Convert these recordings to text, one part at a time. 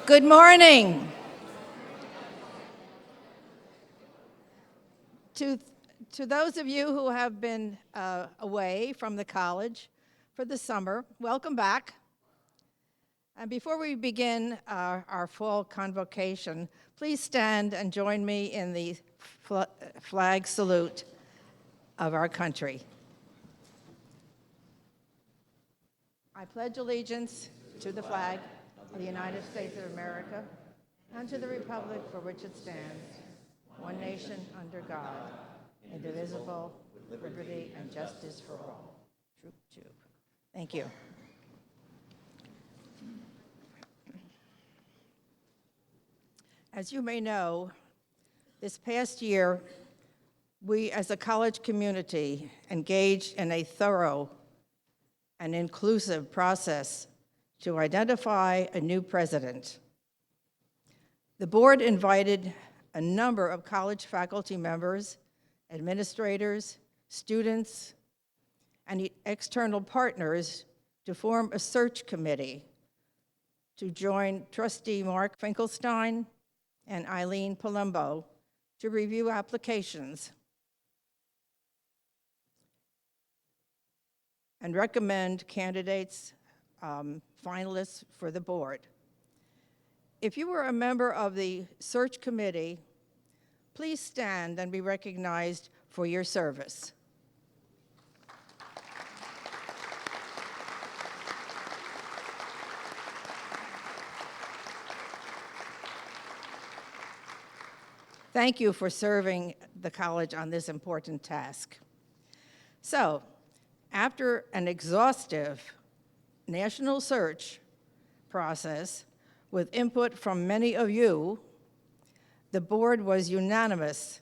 Good morning. To those of you who have been away from the college for the summer, welcome back. And before we begin our fall convocation, please stand and join me in the flag salute of our country. I pledge allegiance to the flag of the United States of America and to the republic for which it stands, one nation under God, indivisible, with liberty and justice for all. Troop, troop. Thank you. As you may know, this past year, we as a college community engaged in a thorough and inclusive process to identify a new president. The board invited a number of college faculty members, administrators, students, and external partners to form a search committee to join Trustee Mark Finkelstein and Eileen Palumbo to review applications and recommend candidates, finalists for the board. If you were a member of the search committee, please stand and be recognized for your service. Thank you for serving the college on this important task. So, after an exhaustive national search process with input from many of you, the board was unanimous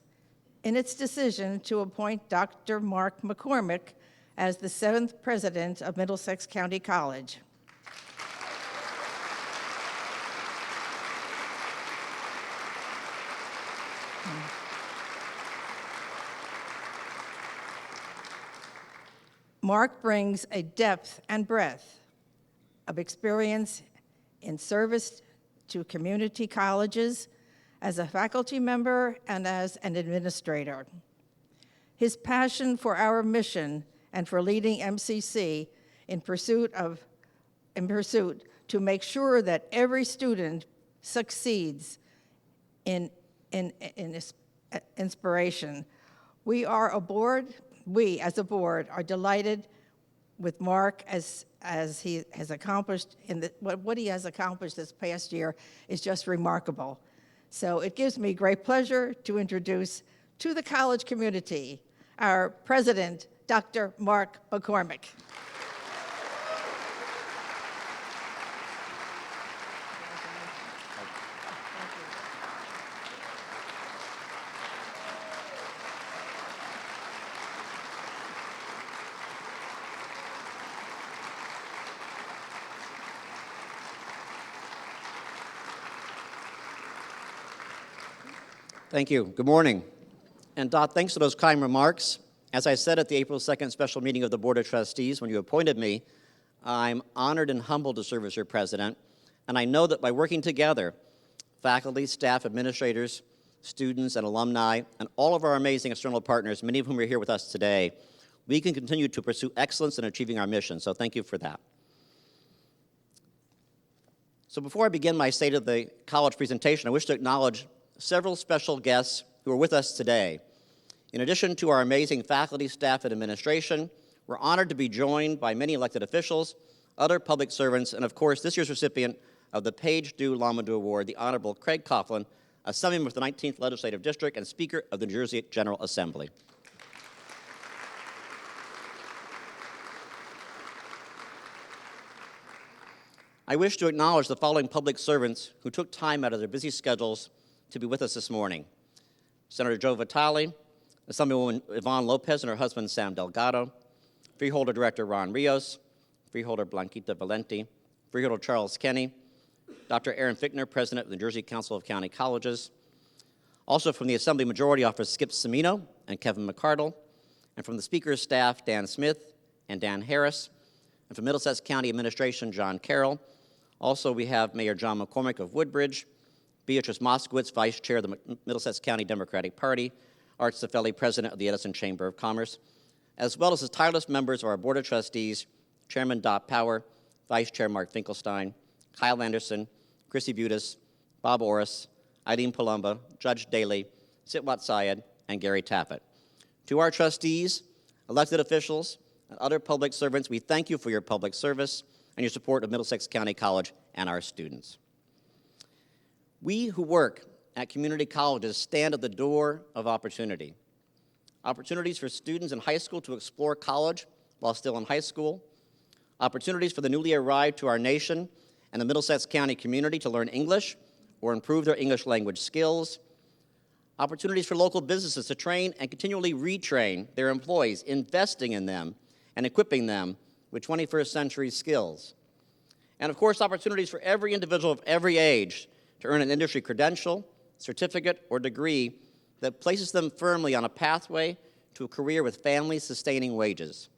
in its decision to appoint Dr. Mark McCormick as the 7th president of Middlesex County College. Mark brings a depth and breadth of experience in service to community colleges as a faculty member and as an administrator. His passion for our mission and for leading MCC in pursuit to make sure that every student succeeds in inspiration. We as a board are delighted with Mark as he has accomplished what he has accomplished this past year is just remarkable. So it gives me great pleasure to introduce to the college community our president, Dr. Mark McCormick. Thank you. Good morning. And Dot, thanks for those kind remarks. As I said at the April 2nd special meeting of the Board of Trustees when you appointed me, I'm honored and humbled to serve as your president, and I know that by working together, faculty, staff, administrators, students, and alumni, and all of our amazing external partners, many of whom are here with us today, we can continue to pursue excellence in achieving our mission, so thank you for that. So before I begin my State of the College presentation, I wish to acknowledge several special guests who are with us today. In addition to our amazing faculty, staff, and administration, we're honored to be joined by many elected officials, other public servants, and of course, this year's recipient of the Page Du Lamadou Award, the Honorable Craig Coughlin, Assemblyman with the 19th Legislative District and Speaker of the New Jersey General Assembly. I wish to acknowledge the following public servants who took time out of their busy schedules to be with us this morning. Senator Joe Vitale, Assemblywoman Yvonne Lopez and her husband Sam Delgado, Freeholder Director Ron Rios, Freeholder Blanquita Valenti, Freeholder Charles Kenny, Dr. Aaron Fichtner, President of the New Jersey Council of County Colleges. Also from the Assembly Majority Office, Skip Cimino and Kevin McCardle, and from the Speaker's staff, Dan Smith and Dan Harris, and from Middlesex County Administration, John Carroll. Also, we have Mayor John McCormick of Woodbridge, Beatrice Moskowitz, Vice Chair of the Middlesex County Democratic Party, Art Cifelli, President of the Edison Chamber of Commerce, as well as the tireless members of our Board of Trustees, Chairman Dot Power, Vice Chair Mark Finkelstein, Kyle Anderson, Chrissy Butis, Bob Orris, Eileen Palumba, Judge Daly, Sitwat Syed, and Gary Taffet. To our trustees, elected officials, and other public servants, we thank you for your public service and your support of Middlesex County College and our students. We who work at community colleges stand at the door of opportunity. Opportunities for students in high school to explore college while still in high school, opportunities for the newly arrived to our nation and the Middlesex County community to learn English or improve their English language skills, opportunities for local businesses to train and continually retrain their employees, investing in them and equipping them with 21st century skills. And of course, opportunities for every individual of every age to earn an industry credential, certificate, or degree that places them firmly on a pathway to a career with family-sustaining wages.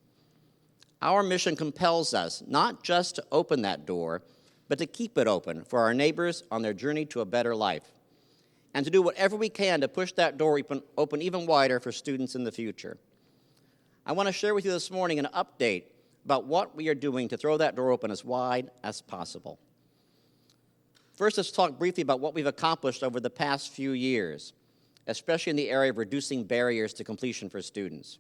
Our mission compels us not just to open that door, but to keep it open for our neighbors on their journey to a better life, and to do whatever we can to push that door open even wider for students in the future. I want to share with you this morning an update about what we are doing to throw that door open as wide as possible. First, let's talk briefly about what we've accomplished over the past few years, especially in the area of reducing barriers to completion for students.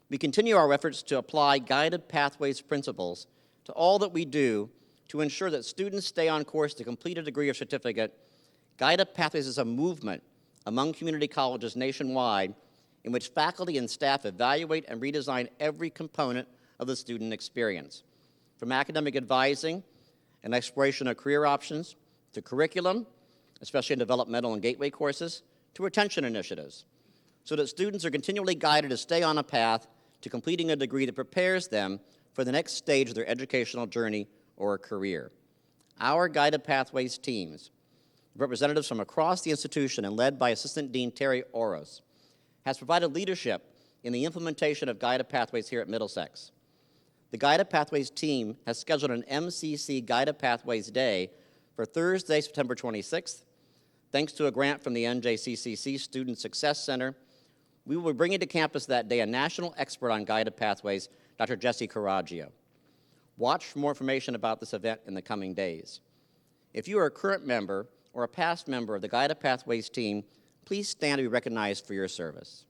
We continue our efforts to apply guided pathways principles to all that we do to ensure that students stay on course to complete a degree or certificate. Guided Pathways is a movement among community colleges nationwide in which faculty and staff evaluate and redesign every component of the student experience, from academic advising and exploration of career options to curriculum, especially in developmental and gateway courses, to retention initiatives, so that students are continually guided to stay on a path to completing a degree that prepares them for the next stage of their educational journey or a career. Our Guided Pathways teams, representatives from across the institution and led by Assistant Dean Terry Oros, has provided leadership in the implementation of Guided Pathways here at Middlesex. The Guided Pathways team has scheduled an MCC Guided Pathways Day for Thursday, September 26th. Thanks to a grant from the NJCCC Student Success Center, we will be bringing to campus that day a national expert on guided pathways, Dr. Jesse Carraggio. Watch for more information about this event in the coming days. If you are a current member or a past member of the Guided Pathways team, please stand to be recognized for your service.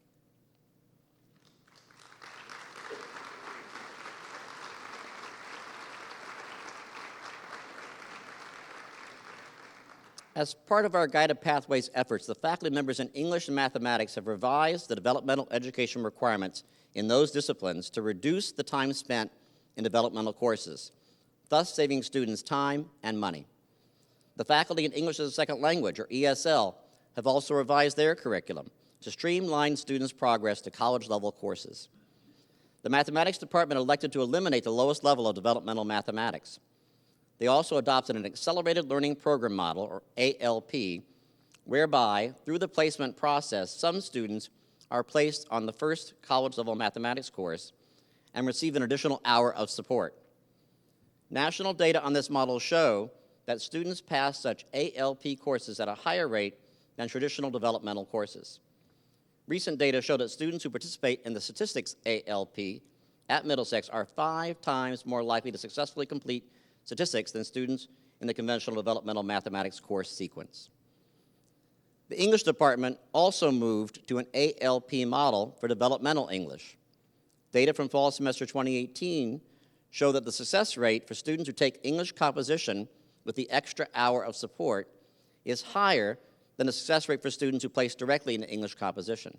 As part of our Guided Pathways efforts, the faculty members in English and mathematics have revised the developmental education requirements in those disciplines to reduce the time spent in developmental courses, thus saving students time and money. The faculty in English as a Second Language, or ESL, have also revised their curriculum to streamline students' progress to college-level courses. The mathematics department elected to eliminate the lowest level of developmental mathematics. They also adopted an accelerated learning program model, or ALP, whereby, through the placement process, some students are placed on the first college-level mathematics course and receive an additional hour of support. National data on this model show that students pass such ALP courses at a higher rate than traditional developmental courses. Recent data show that students who participate in the statistics ALP at Middlesex are 5 times more likely to successfully complete statistics than students in the conventional developmental mathematics course sequence. The English department also moved to an ALP model for developmental English. Data from fall semester 2018 show that the success rate for students who take English composition with the extra hour of support is higher than the success rate for students who place directly into English composition.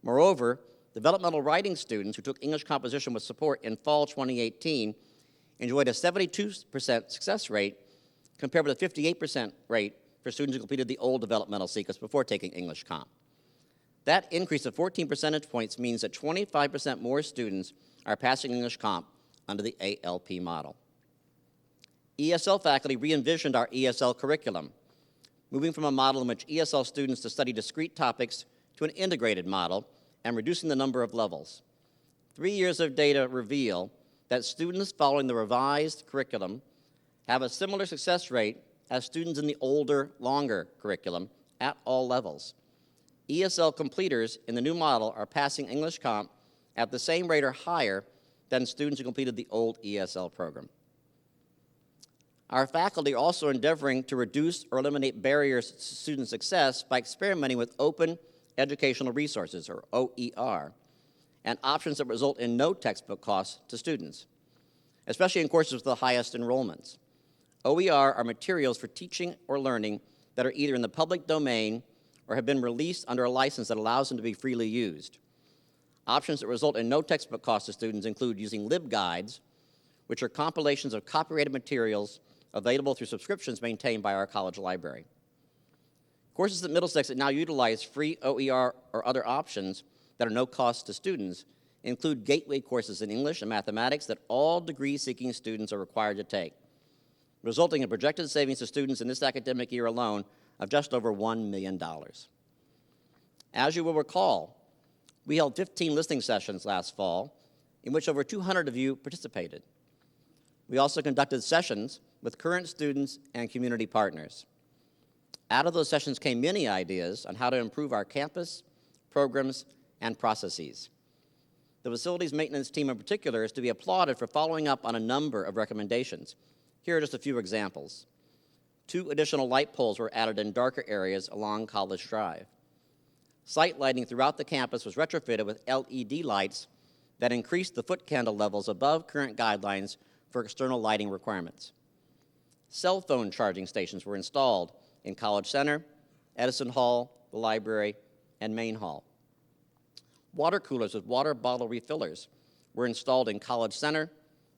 Moreover, developmental writing students who took English composition with support in fall 2018 enjoyed a 72% success rate compared with a 58% rate for students who completed the old developmental sequence before taking English Comp. That increase of 14 percentage points means that 25% more students are passing English Comp under the ALP model. ESL faculty re-envisioned our ESL curriculum, moving from a model in which ESL students to study discrete topics to an integrated model and reducing the number of levels. 3 years of data reveal that students following the revised curriculum have a similar success rate as students in the older, longer curriculum at all levels. ESL completers in the new model are passing English Comp at the same rate or higher than students who completed the old ESL program. Our faculty are also endeavoring to reduce or eliminate barriers to student success by experimenting with open educational resources, or OER, and options that result in no textbook costs to students, especially in courses with the highest enrollments. OER are materials for teaching or learning that are either in the public domain or have been released under a license that allows them to be freely used. Options that result in no textbook costs to students include using LibGuides, which are compilations of copyrighted materials available through subscriptions maintained by our college library. Courses at Middlesex that now utilize free OER or other options that are no cost to students include gateway courses in English and mathematics that all degree-seeking students are required to take, resulting in projected savings to students in this academic year alone of just over $1 million. As you will recall, we held 15 listening sessions last fall, in which over 200 of you participated. We also conducted sessions with current students and community partners. Out of those sessions came many ideas on how to improve our campus, programs, and processes. The facilities maintenance team in particular is to be applauded for following up on a number of recommendations. Here are just a few examples. 2 additional light poles were added in darker areas along College Drive. Site lighting throughout the campus was retrofitted with LED lights that increased the foot candle levels above current guidelines for external lighting requirements. Cell phone charging stations were installed in College Center, Edison Hall, the library, and Main Hall. Water coolers with water bottle refillers were installed in College Center,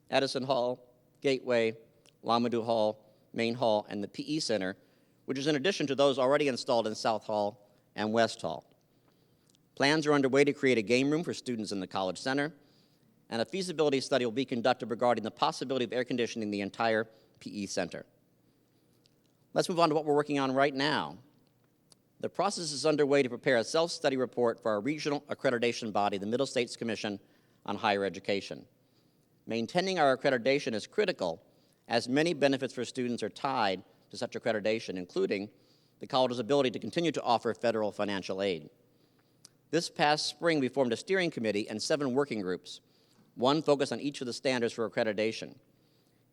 Edison Hall, Gateway, Lamadou Hall, Main Hall, and the PE Center, which is in addition to those already installed in South Hall and West Hall. Plans are underway to create a game room for students in the College Center, and a feasibility study will be conducted regarding the possibility of air conditioning the entire PE Center. Let's move on to what we're working on right now. The process is underway to prepare a self-study report for our regional accreditation body, the Middlesex Commission on Higher Education. Maintaining our accreditation is critical, as many benefits for students are tied to such accreditation, including the college's ability to continue to offer federal financial aid. This past spring, we formed a steering committee and 7 working groups, one focused on each of the standards for accreditation.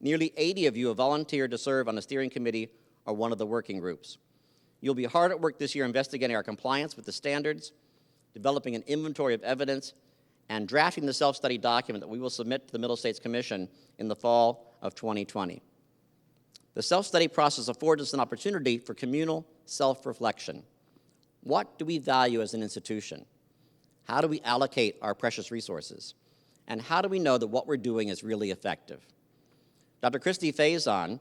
Nearly 80 of you have volunteered to serve on the steering committee or one of the working groups. You'll be hard at work this year investigating our compliance with the standards, developing an inventory of evidence, and drafting the self-study document that we will submit to the Middlesex Commission in the fall of 2020. The self-study process affords us an opportunity for communal self-reflection. What do we value as an institution? How do we allocate our precious resources? And how do we know that what we're doing is really effective? Dr. Christy Faison,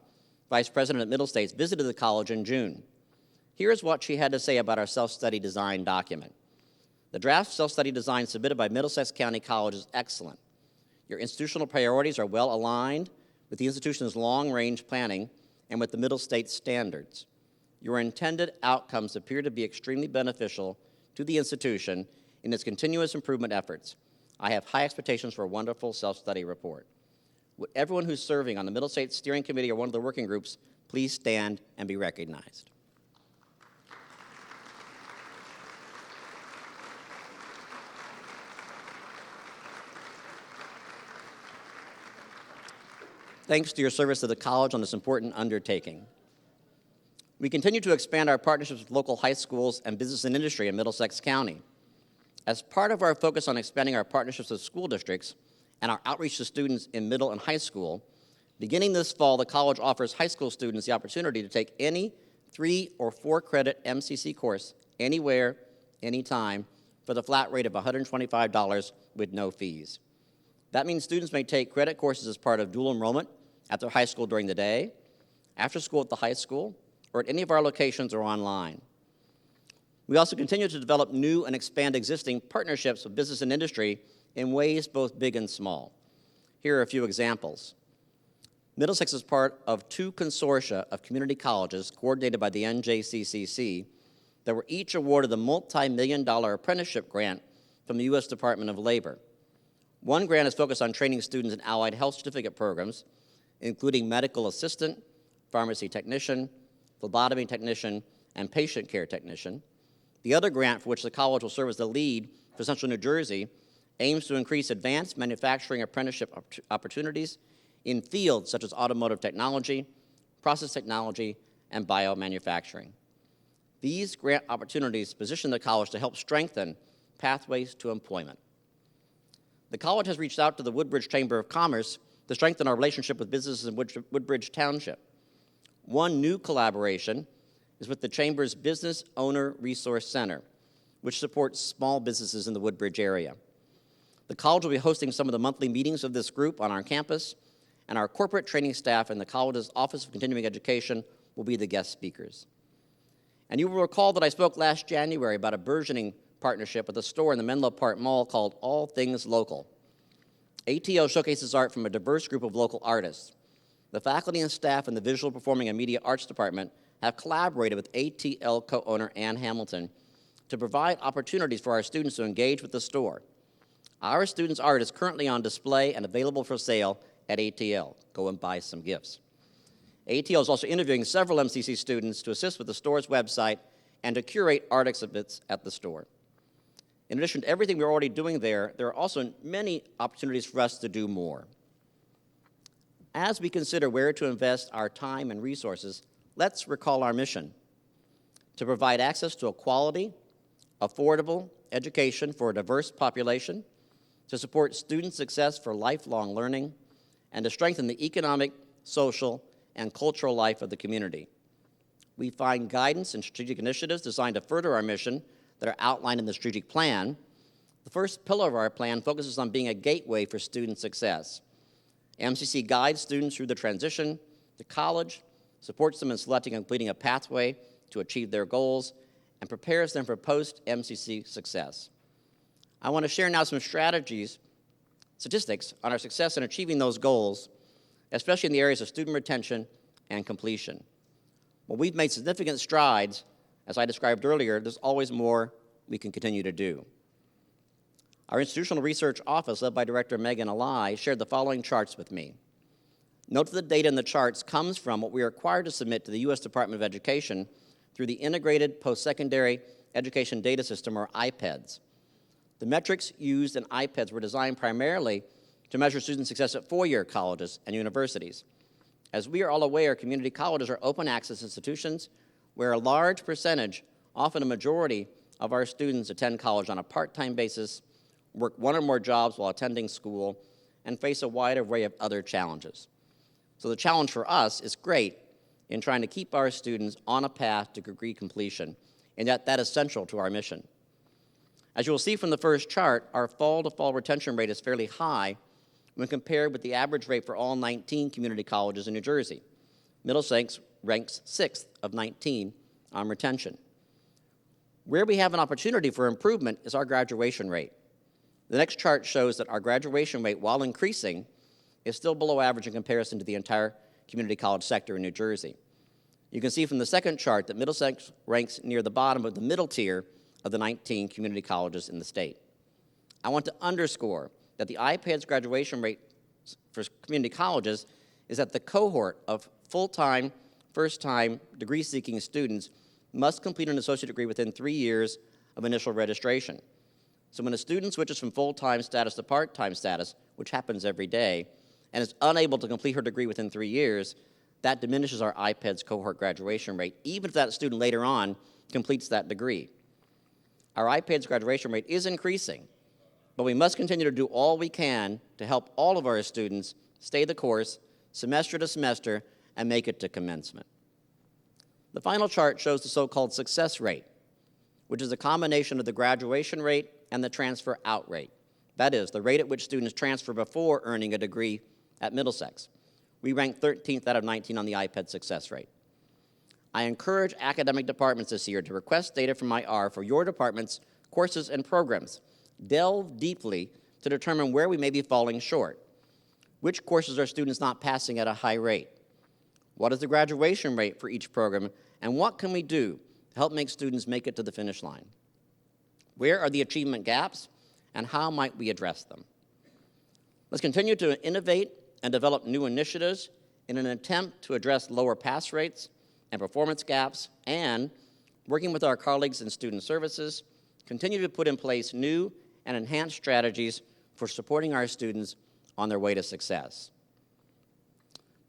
Vice President at Middlesex, visited the college in June. Here's what she had to say about our self-study design document. The draft self-study design submitted by Middlesex County College is excellent. Your institutional priorities are well aligned with the institution's long-range planning and with the Middlesex standards. Your intended outcomes appear to be extremely beneficial to the institution in its continuous improvement efforts. I have high expectations for a wonderful self-study report. Would everyone who's serving on the Middlesex Steering Committee or one of the working groups please stand and be recognized? Thanks to your service to the college on this important undertaking. We continue to expand our partnerships with local high schools and business and industry in Middlesex County. As part of our focus on expanding our partnerships with school districts and our outreach to students in middle and high school, beginning this fall, the college offers high school students the opportunity to take any 3 or 4 credit MCC course anywhere, anytime, for the flat rate of $125 with no fees. That means students may take credit courses as part of dual enrollment at their high school during the day, after school at the high school, or at any of our locations or online. We also continue to develop new and expand existing partnerships with business and industry in ways both big and small. Here are a few examples. Middlesex is part of 2 consortia of community colleges coordinated by the NJCCC that were each awarded the multi-million-dollar apprenticeship grant from the U.S. Department of Labor. One grant is focused on training students in allied health certificate programs, including medical assistant, pharmacy technician, phlebotomy technician, and patient care technician. The other grant, for which the college will serve as the lead for Central New Jersey, aims to increase advanced manufacturing apprenticeship opportunities in fields such as automotive technology, process technology, and biomanufacturing. These grant opportunities position the college to help strengthen pathways to employment. The college has reached out to the Woodbridge Chamber of Commerce to strengthen our relationship with businesses in Woodbridge Township. One new collaboration is with the Chamber's Business Owner Resource Center, which supports small businesses in the Woodbridge area. The college will be hosting some of the monthly meetings of this group on our campus, and our corporate training staff in the college's Office of Continuing Education will be the guest speakers. And you will recall that I spoke last January about a burgeoning partnership with a store in the Menlo Park Mall called All Things Local. ATL showcases art from a diverse group of local artists. The faculty and staff in the Visual Performing and Media Arts Department have collaborated with ATL co-owner Ann Hamilton to provide opportunities for our students to engage with the store. Our students' art is currently on display and available for sale at ATL. Go and buy some gifts. ATL is also interviewing several MCC students to assist with the store's website and to curate art exhibits at the store. In addition to everything we're already doing there are also many opportunities for us to do more. As we consider where to invest our time and resources, let's recall our mission: to provide access to a quality, affordable education for a diverse population, to support student success for lifelong learning, and to strengthen the economic, social, and cultural life of the community. We find guidance and strategic initiatives designed to further our mission that are outlined in the strategic plan. The first pillar of our plan focuses on being a gateway for student success. MCC guides students through the transition to college, supports them in selecting and completing a pathway to achieve their goals, and prepares them for post-MCC success. I want to share now some statistics on our success in achieving those goals, especially in the areas of student retention and completion. While we've made significant strides, as I described earlier, there's always more we can continue to do. Our Institutional Research Office, led by Director Megan Alai, shared the following charts with me. Note that the data in the charts comes from what we are required to submit to the U.S. Department of Education through the Integrated Post-Secondary Education Data System, or IPEDS. The metrics used in IPEDS were designed primarily to measure student success at four-year colleges and universities. As we are all aware, community colleges are open access institutions where a large percentage, often a majority, of our students attend college on a part-time basis, work one or more jobs while attending school, and face a wide array of other challenges. So the challenge for us is great in trying to keep our students on a path to degree completion, and yet that is central to our mission. As you will see from the first chart, our fall-to-fall retention rate is fairly high when compared with the average rate for all 19 community colleges in New Jersey. Middlesex ranks 6th of 19 on retention. Where we have an opportunity for improvement is our graduation rate. The next chart shows that our graduation rate, while increasing, is still below average in comparison to the entire community college sector in New Jersey. You can see from the second chart that Middlesex ranks near the bottom of the middle tier of the 19 community colleges in the state. I want to underscore that the IPEDS graduation rate for community colleges is that the cohort of full-time, first-time degree-seeking students must complete an associate degree within 3 years of initial registration. So when a student switches from full-time status to part-time status, which happens every day, and is unable to complete her degree within 3 years, that diminishes our IPEDS cohort graduation rate, even if that student later on completes that degree. Our IPEDS graduation rate is increasing, but we must continue to do all we can to help all of our students stay the course, semester to semester, and make it to commencement. The final chart shows the so-called success rate, which is a combination of the graduation rate and the transfer out rate. That is, the rate at which students transfer before earning a degree at Middlesex. We rank 13th out of 19 on the IPEDS success rate. I encourage academic departments this year to request data from IR for your department's courses and programs. Delve deeply to determine where we may be falling short. Which courses are students not passing at a high rate? What is the graduation rate for each program? And what can we do to help make students make it to the finish line? Where are the achievement gaps, and how might we address them? Let's continue to innovate and develop new initiatives in an attempt to address lower pass rates and performance gaps, and working with our colleagues in student services, continue to put in place new and enhanced strategies for supporting our students on their way to success.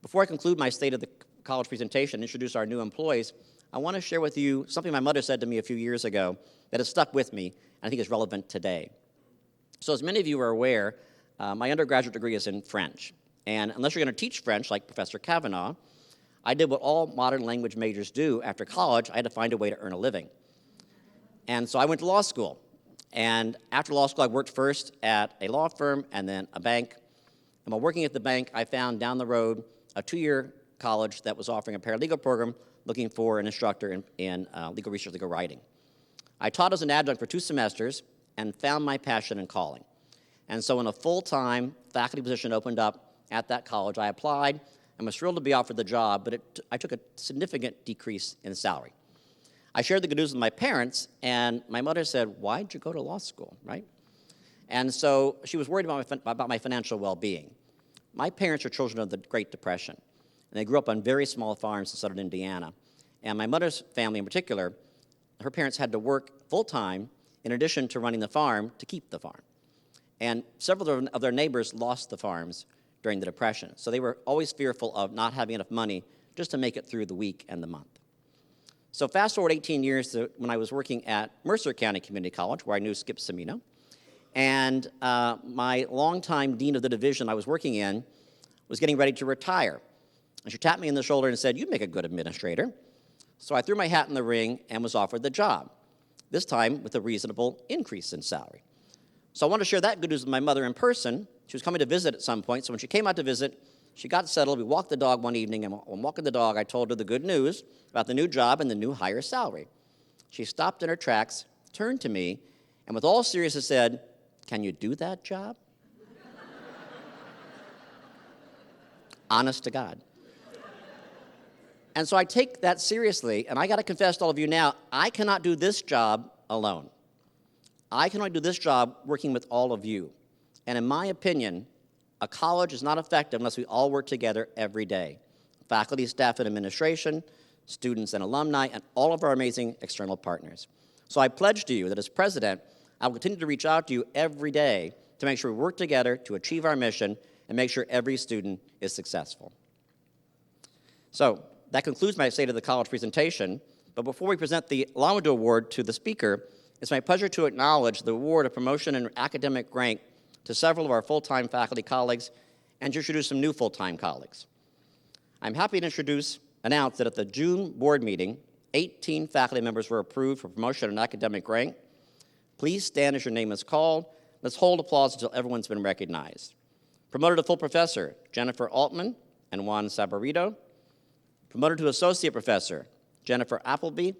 Before I conclude my State of the College presentation and introduce our new employees, I want to share with you something my mother said to me a few years ago that has stuck with me and I think is relevant today. So as many of you are aware, my undergraduate degree is in French. And unless you're going to teach French, like Professor Kavanaugh, I did what all modern language majors do. After college, I had to find a way to earn a living. And so I went to law school. And after law school, I worked first at a law firm and then a bank. And while working at the bank, I found down the road a 2-year college that was offering a paralegal program looking for an instructor in legal research, legal writing. I taught as an adjunct for 2 semesters and found my passion and calling. And so when a full-time faculty position opened up at that college, I applied and was thrilled to be offered the job, but I took a significant decrease in salary. I shared the good news with my parents, and my mother said, "Why'd you go to law school," right? And so she was worried about my financial well-being. My parents are children of the Great Depression, and they grew up on very small farms in southern Indiana. And my mother's family in particular, her parents had to work full-time in addition to running the farm to keep the farm. And several of their neighbors lost the farms during the Depression, so they were always fearful of not having enough money just to make it through the week and the month. So fast forward 18 years to when I was working at Mercer County Community College, where I knew Skip Semino, and my longtime dean of the division I was working in was getting ready to retire. And she tapped me on the shoulder and said, "You'd make a good administrator." So I threw my hat in the ring and was offered the job, this time with a reasonable increase in salary. So I wanted to share that good news with my mother in person. She was coming to visit at some point, so when she came out to visit, she got settled. We walked the dog one evening, and when walking the dog, I told her the good news about the new job and the new higher salary. She stopped in her tracks, turned to me, and with all seriousness said, "Can you do that job?" Honest to God. And so I take that seriously, and I got to confess to all of you now, I cannot do this job alone. I can only do this job working with all of you. And in my opinion, a college is not effective unless we all work together every day. Faculty, staff, and administration, students and alumni, and all of our amazing external partners. So I pledge to you that as president, I will continue to reach out to you every day to make sure we work together to achieve our mission and make sure every student is successful. So that concludes my State of the College presentation, but before we present the Lamado Award to the speaker, it's my pleasure to acknowledge the award of promotion and academic rank to several of our full-time faculty colleagues and to introduce some new full-time colleagues. I'm happy to announce that at the June board meeting, 18 faculty members were approved for promotion and academic rank. Please stand as your name is called. Let's hold applause until everyone's been recognized. Promoted to full professor, Jennifer Altman and Juan Sabarito. Promoted to associate professor, Jennifer Appleby,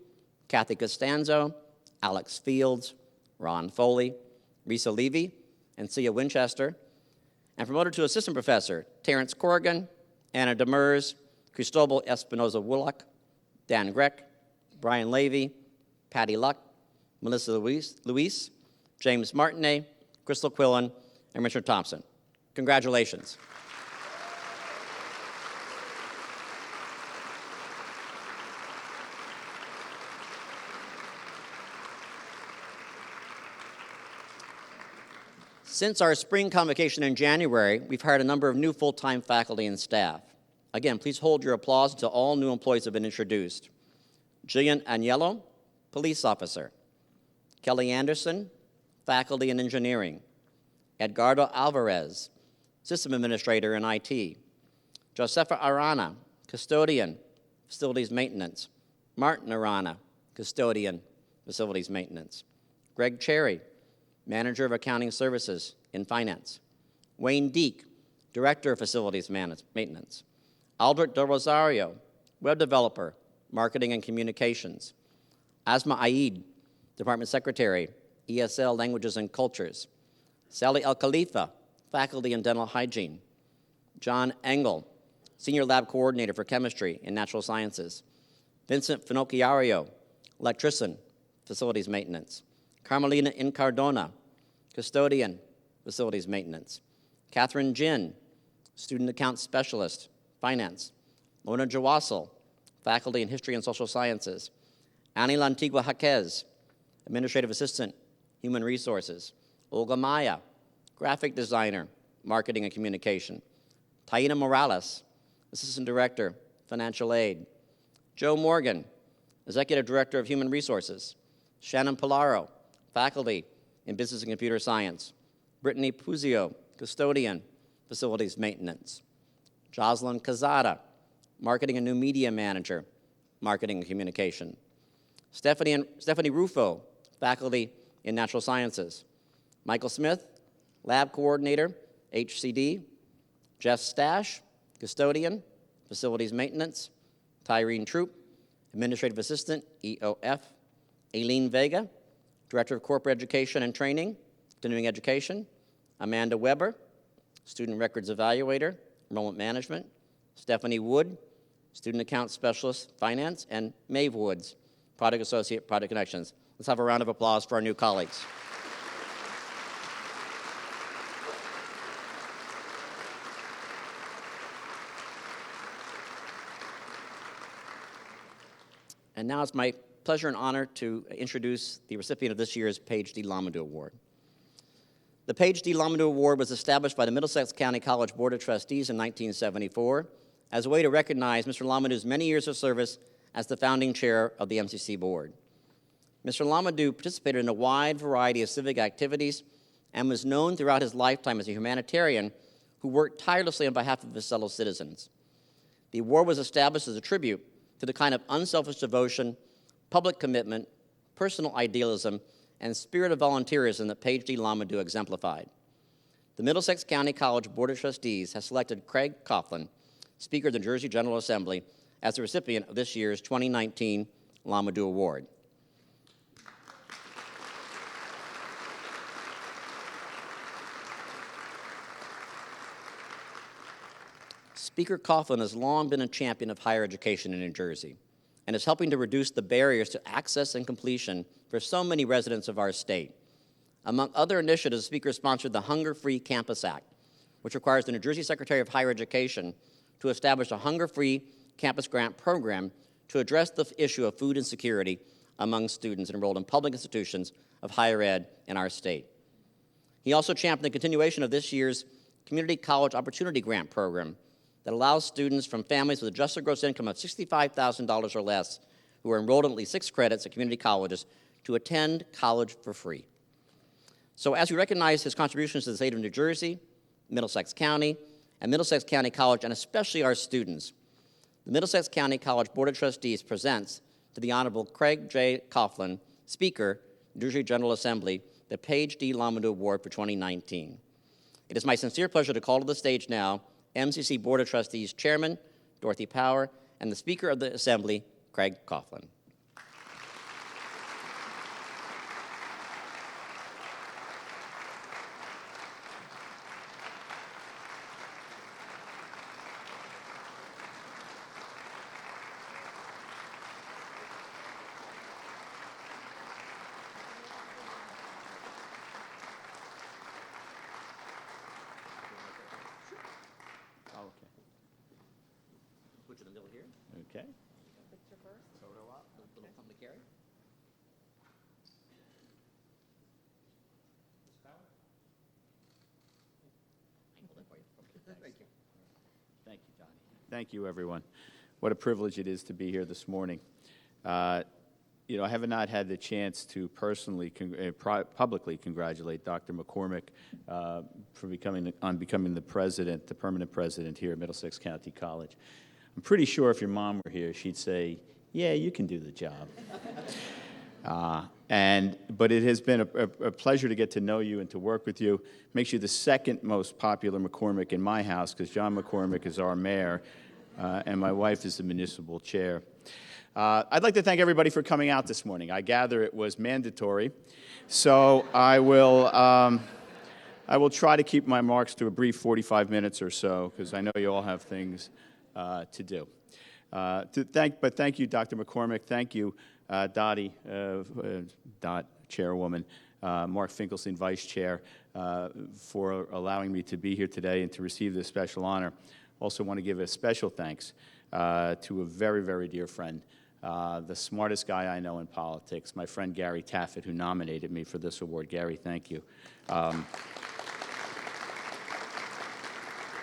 Kathy Costanzo, Alex Fields, Ron Foley, Risa Levy, and Sia Winchester. And promoted to assistant professor, Terrence Corrigan, Anna Demers, Cristobal Espinoza-Woolach, Dan Greck, Brian Levy, Patty Luck, Melissa Luis, James Martinet, Crystal Quillen, and Richard Thompson. Congratulations. Since our spring convocation in January, we've hired a number of new full-time faculty and staff. Again, please hold your applause until all new employees have been introduced. Jillian Agnello, police officer. Kelly Anderson, faculty in engineering. Edgardo Alvarez, system administrator in IT. Josefa Arana, custodian, facilities maintenance. Martin Arana, custodian, facilities maintenance. Greg Cherry, manager of accounting services in finance. Wayne Deek, director of facilities maintenance. Albert Del Rosario, web developer, marketing and communications. Asma Aid, department secretary, ESL languages and cultures. Sally El Khalifa, faculty in dental hygiene. John Engel, senior lab coordinator for chemistry and natural sciences. Vincent Finocchiario, electrician, facilities maintenance. Carmelina Incardona, custodian, facilities maintenance. Catherine Jin, student account specialist, Finance. Lorna Jawassel, Faculty in History and Social Sciences. Annie Lantigua Jaquez, Administrative Assistant, Human Resources. Olga Maya, Graphic Designer, Marketing and Communication. Taina Morales, Assistant Director, Financial Aid. Joe Morgan, Executive Director of Human Resources. Shannon Polaro, Faculty in Business and Computer Science. Brittany Puzio, Custodian, Facilities Maintenance. Jocelyn Cazada, Marketing and New Media Manager, Marketing and Communication. Stephanie Rufo, Faculty in Natural Sciences. Michael Smith, Lab Coordinator, HCD. Jeff Stash, Custodian, Facilities Maintenance. Tyrene Troop, Administrative Assistant, EOF. Aileen Vega, Director of Corporate Education and Training, Continuing Education. Amanda Weber, Student Records Evaluator, Enrollment Management. Stephanie Wood, Student Account Specialist, Finance. And Maeve Woods, Product Associate, Product Connections. Let's have a round of applause for our new colleagues. And now it's my pleasure and honor to introduce the recipient of this year's Page D. Lamadou Award. The Page D. Lamadou Award was established by the Middlesex County College Board of Trustees in 1974 as a way to recognize Mr. Lamadou's many years of service as the founding chair of the MCC Board. Mr. Lamadou participated in a wide variety of civic activities and was known throughout his lifetime as a humanitarian who worked tirelessly on behalf of his fellow citizens. The award was established as a tribute to the kind of unselfish devotion, public commitment, personal idealism, and spirit of volunteerism that Page D. Lamadou exemplified. The Middlesex County College Board of Trustees has selected Craig Coughlin, Speaker of the New Jersey General Assembly, as the recipient of this year's 2019 Lamadou Award. Speaker Coughlin has long been a champion of higher education in New Jersey and is helping to reduce the barriers to access and completion for so many residents of our state. Among other initiatives, the Speaker sponsored the Hunger-Free Campus Act, which requires the New Jersey Secretary of Higher Education to establish a hunger-free campus grant program to address the issue of food insecurity among students enrolled in public institutions of higher ed in our state. He also championed the continuation of this year's Community College Opportunity Grant program that allows students from families with adjusted gross income of $65,000 or less who are enrolled in at least 6 credits at community colleges to attend college for free. So as we recognize his contributions to the state of New Jersey, Middlesex County, and Middlesex County College, and especially our students, the Middlesex County College Board of Trustees presents to the Honorable Craig J. Coughlin, Speaker, New Jersey General Assembly, the Page D. Lamadou Award for 2019. It is my sincere pleasure to call to the stage now MCC Board of Trustees Chairman Dorothy Power and the Speaker of the Assembly, Craig Coughlin. Put you in the middle here. Okay. Picture first. Photo up. Little something to carry. Thank you. Thank you, Johnny. Thank you, everyone. What a privilege it is to be here this morning. You know, I have not had the chance to personally, publicly congratulate Dr. McCormick for becoming the president, the permanent president here at Middlesex County College. I'm pretty sure if your mom were here, she'd say, yeah, you can do the job. But it has been a pleasure to get to know you and to work with you. Makes you the second most popular McCormick in my house, because John McCormick is our mayor, and my wife is the municipal chair. I'd like to thank everybody for coming out this morning. I gather it was mandatory, so I will try to keep my marks to a brief 45 minutes or so, because I know you all have things to do. But thank you, Dr. McCormick. Thank you, Dottie, Dot, Chairwoman, Mark Finkelstein, Vice Chair, for allowing me to be here today and to receive this special honor. Also want to give a special thanks to a very, very dear friend, the smartest guy I know in politics, my friend Gary Taffet, who nominated me for this award. Gary, thank you.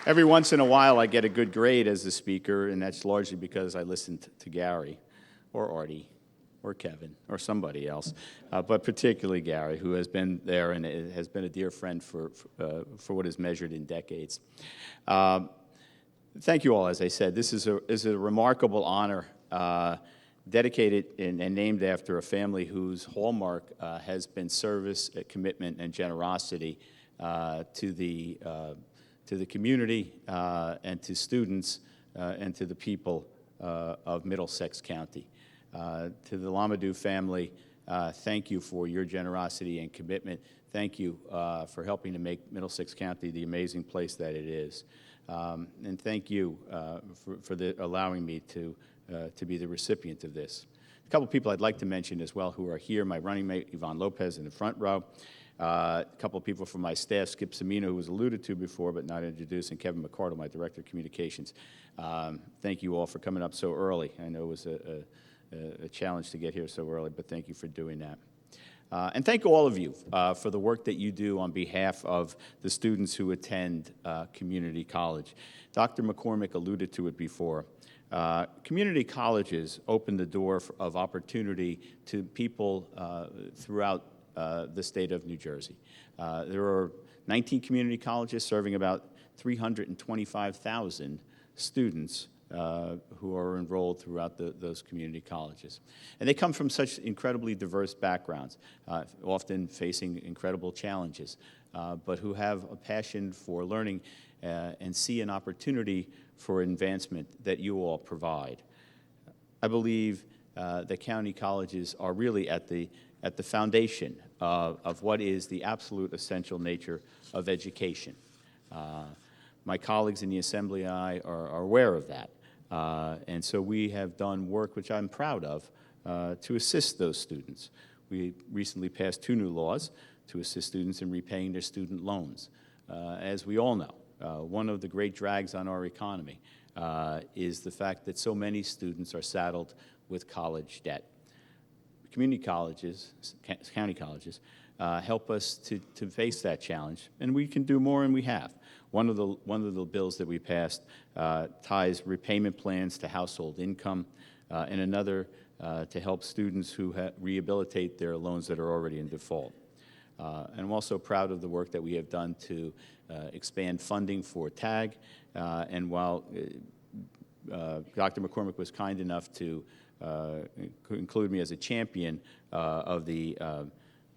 Every once in a while, I get a good grade as a speaker, and that's largely because I listened to Gary, or Artie, or Kevin, or somebody else, but particularly Gary, who has been there and has been a dear friend for what is measured in decades. Thank you all, as I said. This is a remarkable honor, dedicated and named after a family whose hallmark has been service, commitment, and generosity to the community and to students and to the people of Middlesex County. To the Lamadou family, thank you for your generosity and commitment. Thank you for helping to make Middlesex County the amazing place that it is. And thank you for allowing me to be the recipient of this. A couple people I'd like to mention as well who are here, my running mate, Yvonne Lopez, in the front row. A couple of people from my staff, Skip Semino, who was alluded to before but not introduced, and Kevin McCardle, my Director of Communications. Thank you all for coming up so early. I know it was a challenge to get here so early, but thank you for doing that. And thank all of you for the work that you do on behalf of the students who attend community college. Dr. McCormick alluded to it before. Community colleges open the door of opportunity to people throughout the state of New Jersey. There are 19 community colleges serving about 325,000 students who are enrolled throughout those community colleges. And they come from such incredibly diverse backgrounds, often facing incredible challenges, but who have a passion for learning and see an opportunity for advancement that you all provide. I believe that county colleges are really at the foundation of what is the absolute essential nature of education. My colleagues in the Assembly and I are aware of that. And so we have done work which I'm proud of to assist those students. We recently passed 2 new laws to assist students in repaying their student loans. As we all know, one of the great drags on our economy is the fact that so many students are saddled with college debt. Community colleges, county colleges, help us to face that challenge, and we can do more, and we have. One of the bills that we passed ties repayment plans to household income, and another to help students who rehabilitate their loans that are already in default. And I'm also proud of the work that we have done to expand funding for TAG, and while Dr. McCormick was kind enough to include me as a champion of the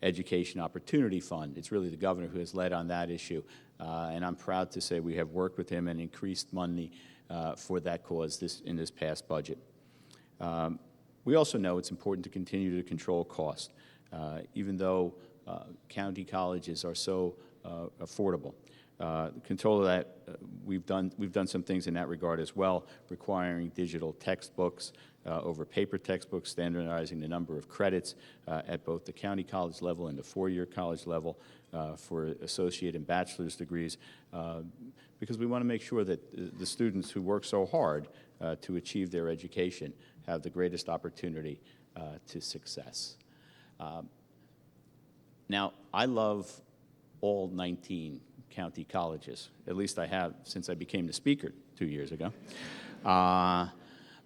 Education Opportunity Fund. It's really the governor who has led on that issue, and I'm proud to say we have worked with him and increased money for that cause in this past budget. We also know it's important to continue to control cost, even though county colleges are so affordable. Control of that, we've done some things in that regard as well, requiring digital textbooks over paper textbooks, standardizing the number of credits at both the county college level and the 4-year college level for associate and bachelor's degrees, because we want to make sure that the students who work so hard to achieve their education have the greatest opportunity to success. Now, I love all 19 county colleges. At least I have since I became the speaker 2 years ago.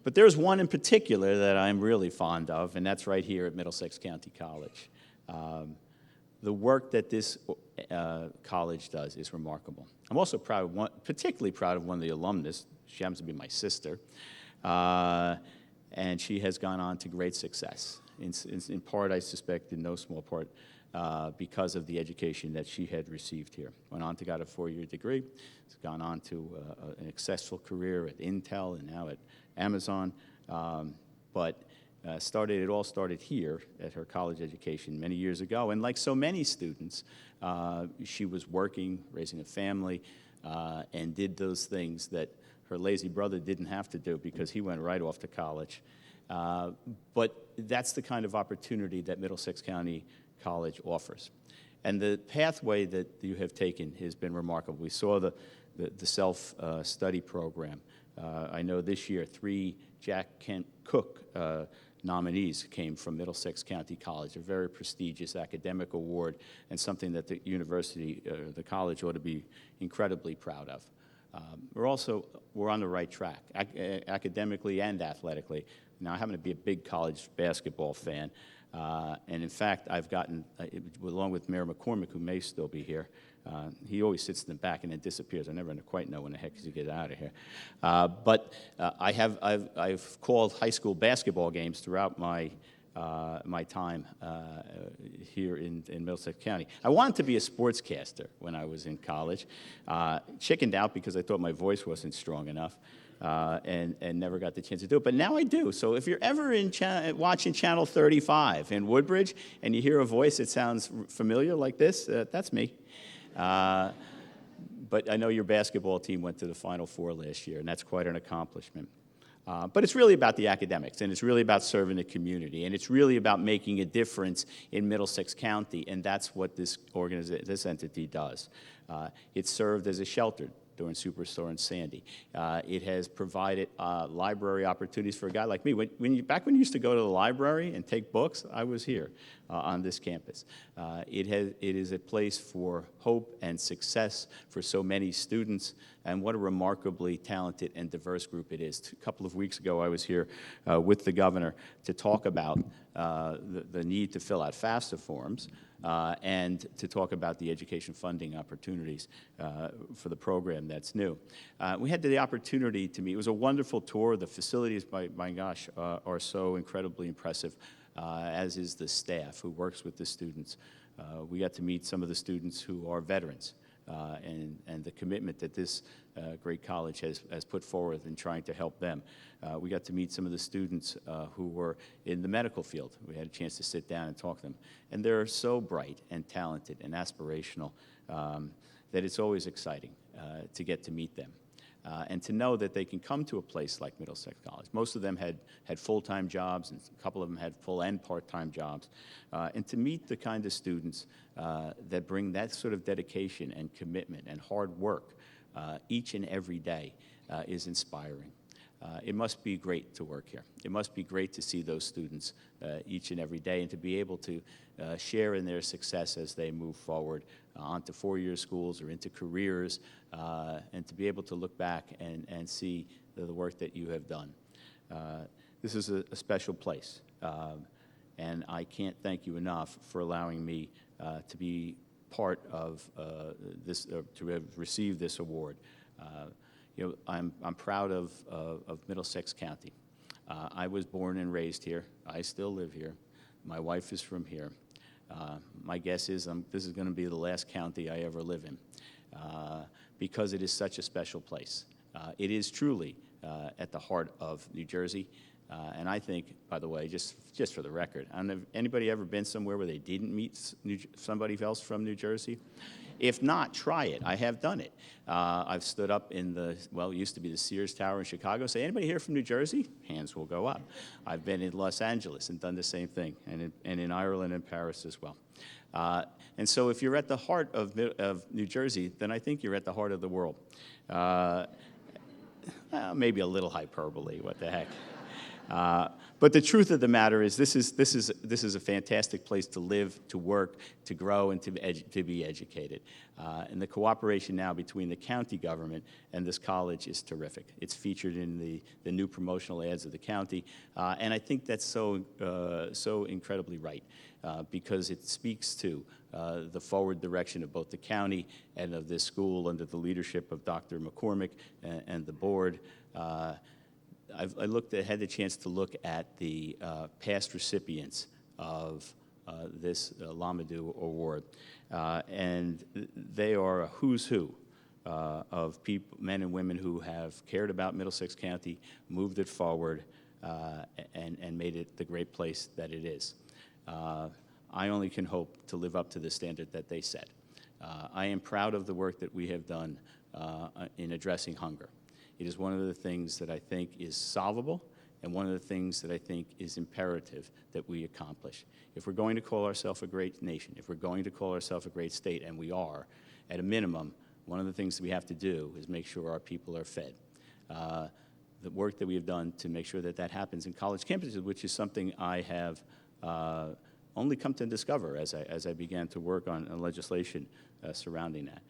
But there's one in particular that I'm really fond of, and that's right here at Middlesex County College. The work that this college does is remarkable. I'm also particularly proud of one of the alumnus. She happens to be my sister, and she has gone on to great success. In part, I suspect, in no small part, because of the education that she had received here. Went on to get a 4-year degree. Has gone on to an successful career at Intel and now at Amazon. But it all started here at her college education many years ago. And like so many students, she was working, raising a family, and did those things that her lazy brother didn't have to do because he went right off to college. But that's the kind of opportunity that Middlesex County College offers. And the pathway that you have taken has been remarkable. We saw the self-study program. I know this year 3 Jack Kent Cook nominees came from Middlesex County College, a very prestigious academic award and something that the university, the college ought to be incredibly proud of. We're on the right track, academically and athletically. Now, I happen to be a big college basketball fan, and in fact, I've gotten, along with Mayor McCormick, who may still be here, he always sits in the back and then disappears. I never quite know when the heck he gets out of here. I've called high school basketball games throughout my time here in Middlesex County. I wanted to be a sportscaster when I was in college. Chickened out because I thought my voice wasn't strong enough. And never got the chance to do it. But now I do. So if you're ever watching Channel 35 in Woodbridge and you hear a voice that sounds familiar like this, that's me. But I know your basketball team went to the Final Four last year, and that's quite an accomplishment. But it's really about the academics, and it's really about serving the community, and it's really about making a difference in Middlesex County, and that's what this entity does. It served as a shelter during Superstorm Sandy. It has provided library opportunities for a guy like me. Back when you used to go to the library and take books, I was here on this campus. It is a place for hope and success for so many students, and what a remarkably talented and diverse group it is. A couple of weeks ago, I was here with the governor to talk about the need to fill out FAFSA forms, and to talk about the education funding opportunities for the program that's new. We had the opportunity to meet. It was a wonderful tour. The facilities, my gosh, are so incredibly impressive, as is the staff who works with the students. We got to meet some of the students who are veterans, and the commitment that this great college has put forward in trying to help them. We got to meet some of the students who were in the medical field. We had a chance to sit down and talk to them. And they're so bright and talented and aspirational that it's always exciting to get to meet them. And to know that they can come to a place like Middlesex College. Most of them had full-time jobs, and a couple of them had full and part-time jobs. And to meet the kind of students that bring that sort of dedication and commitment and hard work each and every day is inspiring. It must be great to work here. It must be great to see those students each and every day and to be able to share in their success as they move forward onto four-year schools or into careers, and to be able to look back and see the work that you have done. This is a special place, and I can't thank you enough for allowing me to be part of this, to have received this award. I'm proud of Middlesex County. I was born and raised here. I still live here. My wife is from here. My guess is this is going to be the last county I ever live in, because it is such a special place. It is truly at the heart of New Jersey. And I think, by the way, just for the record, I don't know if anybody ever been somewhere where they didn't meet somebody else from New Jersey? If not, try it. I have done it. I've stood up in it used to be the Sears Tower in Chicago, say, anybody here from New Jersey? Hands will go up. I've been in Los Angeles and done the same thing, and in Ireland and Paris as well. And so if you're at the heart of New Jersey, then I think you're at the heart of the world. Maybe a little hyperbole, what the heck. But the truth of the matter is this is a fantastic place to live, to work, to grow, and to be educated. And the cooperation now between the county government and this college is terrific. It's featured in the new promotional ads of the county, and I think that's so incredibly right, because it speaks to the forward direction of both the county and of this school under the leadership of Dr. McCormick and the board. I had the chance to look at the past recipients of this Lamadou Award, and they are a who's who of people, men and women who have cared about Middlesex County, moved it forward, and made it the great place that it is. I only can hope to live up to the standard that they set. I am proud of the work that we have done in addressing hunger. It is one of the things that I think is solvable, and one of the things that I think is imperative that we accomplish. If we're going to call ourselves a great nation, if we're going to call ourselves a great state, and we are, at a minimum, one of the things that we have to do is make sure our people are fed. The work that we have done to make sure that that happens in college campuses, which is something I have only come to discover as I began to work on legislation surrounding that,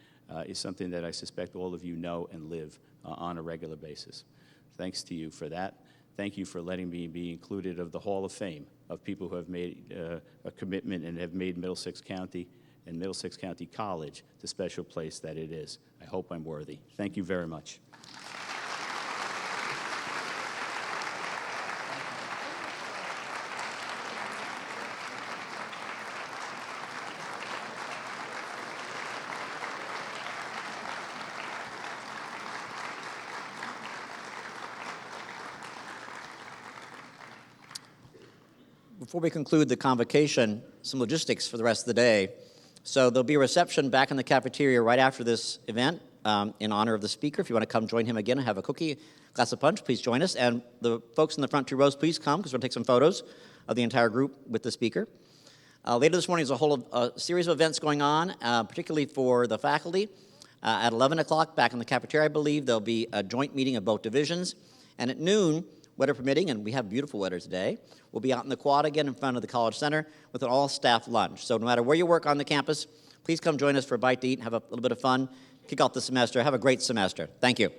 is something that I suspect all of you know and live on a regular basis. Thanks to you for that. Thank you for letting me be included of the Hall of Fame of people who have made a commitment and have made Middlesex County and Middlesex County College the special place that it is. I hope I'm worthy. Thank you very much. Before we conclude the convocation, some logistics for the rest of the day. So there'll be a reception back in the cafeteria right after this event in honor of the speaker. If you want to come join him again and have a cookie, glass of punch, please join us. And the folks in the front 2 rows, please come, because we're going to take some photos of the entire group with the speaker. Later this morning, there's a whole series of events going on, particularly for the faculty. At 11 o'clock, back in the cafeteria, I believe, there'll be a joint meeting of both divisions. And at noon, weather permitting, and we have beautiful weather today, we'll be out in the quad again in front of the College Center with an all-staff lunch. So no matter where you work on the campus, please come join us for a bite to eat and have a little bit of fun. Kick off the semester. Have a great semester. Thank you.